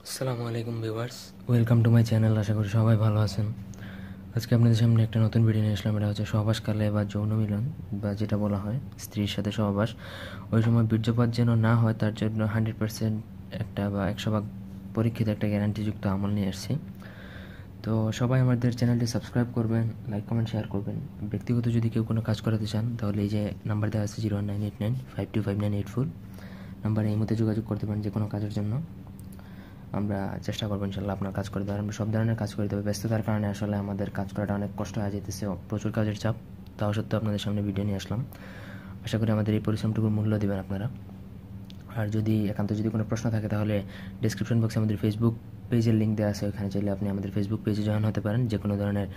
আসসালামু আলাইকুম viewers, welcome to my channel. আশা করি সবাই ভালো আছেন। আজকে আপনাদের সামনে একটা নতুন ভিডিও নিয়ে আসলাম। এটা হচ্ছে সহবাসকালে বা যৌন মিলন বা যেটা বলা হয় স্ত্রীর সাথে সহবাস, ওই সময় বীর্যপাত যেন না হয় তার জন্য 100% একটা বা 100 ভাগ পরীক্ষিত একটা গ্যারান্টিযুক্ত আমল নিয়ে এসেছি। তো সবাই আমাদের চ্যানেলটি সাবস্ক্রাইব করবেন, লাইক কমেন্ট শেয়ার করবেন। ব্যক্তিগত যদি কেউ কোনো কাজ করাতে চান তাহলে এই যে নাম্বার দেওয়া আছে 01989525984 নাম্বারে এই মধ্যে যোগাযোগ করতে পারেন যে কোনো কাজের জন্য। আমরা চেষ্টা করবো ইনশাল্লাহ আপনার কাজ করে দেওয়ার। আমরা সব ধরনের কাজ করে দেবো। ব্যস্ততার কারণে আসলে আমাদের কাজ করাটা অনেক কষ্ট হয়ে যেতেছে, প্রচুর কাজের চাপ। তাও সত্ত্বেও আপনাদের সামনে ভিডিও নিয়ে আসলাম। আশা করি আমাদের এই পরিশ্রমটুকুর মূল্য দেবেন আপনারা। আর যদি একান্ত যদি কোনো প্রশ্ন থাকে তাহলে ডিসক্রিপশন বক্সে আমাদের ফেসবুক পেজের লিঙ্ক দেওয়া আছে, ওখানে চাইলে আপনি আমাদের ফেসবুক পেজে জয়েন হতে পারেন। যে কোনো ধরনের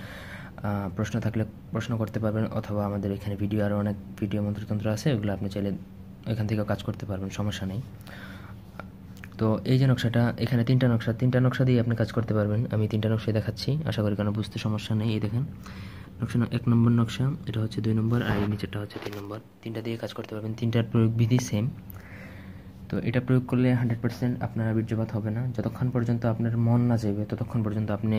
প্রশ্ন থাকলে প্রশ্ন করতে পারবেন, অথবা আমাদের এখানে ভিডিও আরও অনেক ভিডিও মন্ত্রতন্ত্র আছে, ওগুলো আপনি চাইলে এখান থেকেও কাজ করতে পারবেন, সমস্যা নেই। তো এই যে নকশাটা, এখানে তিনটা নকশা দিয়ে আপনি কাজ করতে পারবেন। আমি তিনটা নকশাই দেখাচ্ছি, আশা করি কোনো বুঝতে সমস্যা নেই। এই দেখেন নকশা 1 নম্বর নকশা, এটা হচ্ছে 2 নম্বর, আর এই নিচেরটা হচ্ছে 3 নম্বর। তিনটা দিয়ে কাজ করতে পারবেন। তিনটার প্রয়োগ বিধি সেম। তো এটা প্রয়োগ করলে 100% আপনার বীর্যপাত হবে না। যতক্ষণ পর্যন্ত আপনার মন না চাইবে ততক্ষণ পর্যন্ত আপনি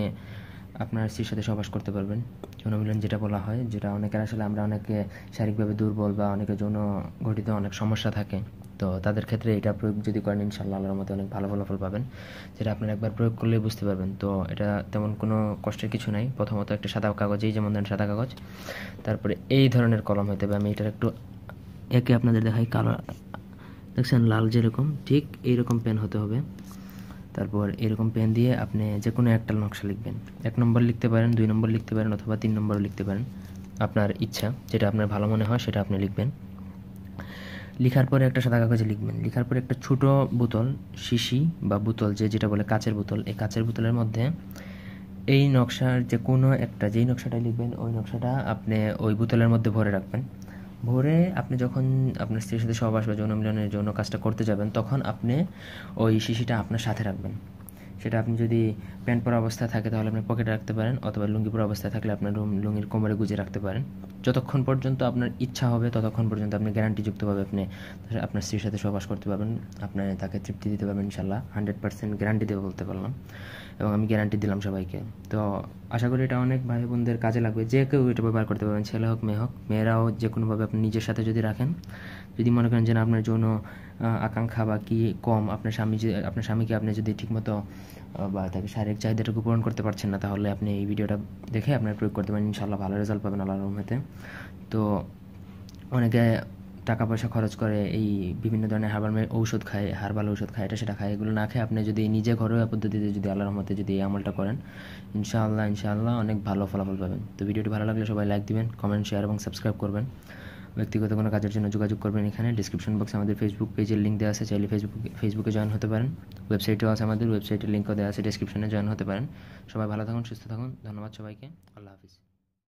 আপনার স্ত্রীর সাথে সহবাস করতে পারবেন। যৌনমিলন যেটা বলা হয়, যেটা অনেকের আসলে আমরা অনেকে শারীরিকভাবে দুর্বল বা অনেকে যৌন ঘটিত অনেক সমস্যা থাকে, তো তাদের ক্ষেত্রে এটা প্রয়োগ যদি করেন ইনশাআল্লাহ আল্লাহর মধ্যে অনেক ভালো ফলাফল পাবেন, যেটা আপনার একবার প্রয়োগ করলেই বুঝতে পারবেন। তো এটা তেমন কোনো কষ্টের কিছু নাই। প্রথমত একটা সাদা কাগজেই, যেমন ধরেন সাদা কাগজ, তারপরে এই ধরনের কলম হইতে হবে। আমি এটার একটু একে আপনাদের দেখাই। কালো দেখছেন, লাল যেরকম, ঠিক এইরকম পেন হতে হবে। তারপর এরকম পেন দিয়ে আপনি যে কোনো একটা নকশা লিখবেন। 1 নম্বর লিখতে পারেন, 2 নম্বর লিখতে পারেন, অথবা 3 নম্বরও লিখতে পারেন। আপনার ইচ্ছা, যেটা আপনার ভালো মনে হয় সেটা আপনি লিখবেন। লিখার পরে একটা সাদা কাগজে লিখবেন। লিখার পরে একটা ছোটো বোতল, শিশি বা বোতল, যেটা বলে কাচের বোতল, এই কাচের বোতলের মধ্যে এই নকশার যে কোনো একটা, যেই নকশাটা লিখবেন ওই নকশাটা আপনি ওই বোতলের মধ্যে ভরে রাখবেন। ভরে আপনি যখন আপনার স্ত্রীর সাথে সহবাস বা যৌন মিলনের যৌন কাজটা করতে যাবেন, তখন আপনি ওই শিশিটা আপনার সাথে রাখবেন। সেটা আপনি যদি প্যান্ট পরা অবস্থায় থাকে তাহলে আপনি পকেটে রাখতে পারেন, অথবা লুঙ্গি পরা অবস্থায় থাকলে আপনার লুঙ্গির কোমরে গুজে রাখতে পারেন। যতক্ষণ পর্যন্ত আপনার ইচ্ছা হবে ততক্ষণ পর্যন্ত আপনি গ্যারান্টিযুক্তভাবে আপনি আপনার স্ত্রীর সাথে সহবাস করতে পারবেন। আপনি তাকে তৃপ্তি দিতে পারবেন ইনশাল্লাহ। 100% গ্যারান্টি দেবো বলতে পারলাম, এবং আমি গ্যারান্টি দিলাম সবাইকে। তো আশা করি এটা অনেক ভাই বোনদের কাজে লাগবে। যে কেউ এটা ব্যবহার করতে পারবেন, ছেলে হোক মেয়ে হোক। মেয়েরাও যে কোনোভাবে আপনি নিজের সাথে যদি রাখেন, যদি মনে করেন যে না আপনার যৌন আকাঙ্ক্ষা বা কি কম, আপনার স্বামীকে আপনি যদি ঠিকমতো বা তাকে শারীরিক চাহিদাটুকু পূরণ করতে পারছেন না, তাহলে আপনি এই ভিডিওটা দেখে আপনার প্রয়োগ করতে পারেন। ইনশাআল্লাহ ভালো রেজাল্ট পাবেন আল্লাহর রহমতে। তো অনেকে টাকা পয়সা খরচ করে এই বিভিন্ন ধরনের হার্বাল ঔষধ খায়, এটা সেটা খায়। এগুলো না খেয়ে আপনি যদি নিজে ঘরোয়া পদ্ধতিতে যদি আল্লাহর রহমতে যদি এই আমলটা করেন, ইনশাআল্লাহ অনেক ভালো ফলাফল পাবেন। তো ভিডিওটি ভালো লাগলে সবাই লাইক দিবেন, কমেন্ট শেয়ার এবং সাবস্ক্রাইব করবেন। ব্যক্তিগত কোনো কাজের জন্য যোগাযোগ করবেন। এখানে ডিসক্রিপশন বক্সে আমাদের ফেসবুক পেজের লিঙ্ক দেওয়া আছে, চাইলে ফেসবুকে জয়েন হতে পারেন। ওয়েবসাইটেও আছে, আমাদের ওয়েবসাইটের লিঙ্কও দেওয়া আছে, ডিসক্রিপশনে জয়েন হতে পারেন। সবাই ভালো থাকুন, সুস্থ থাকুন। ধন্যবাদ সবাইকে। আল্লাহ হাফিজ।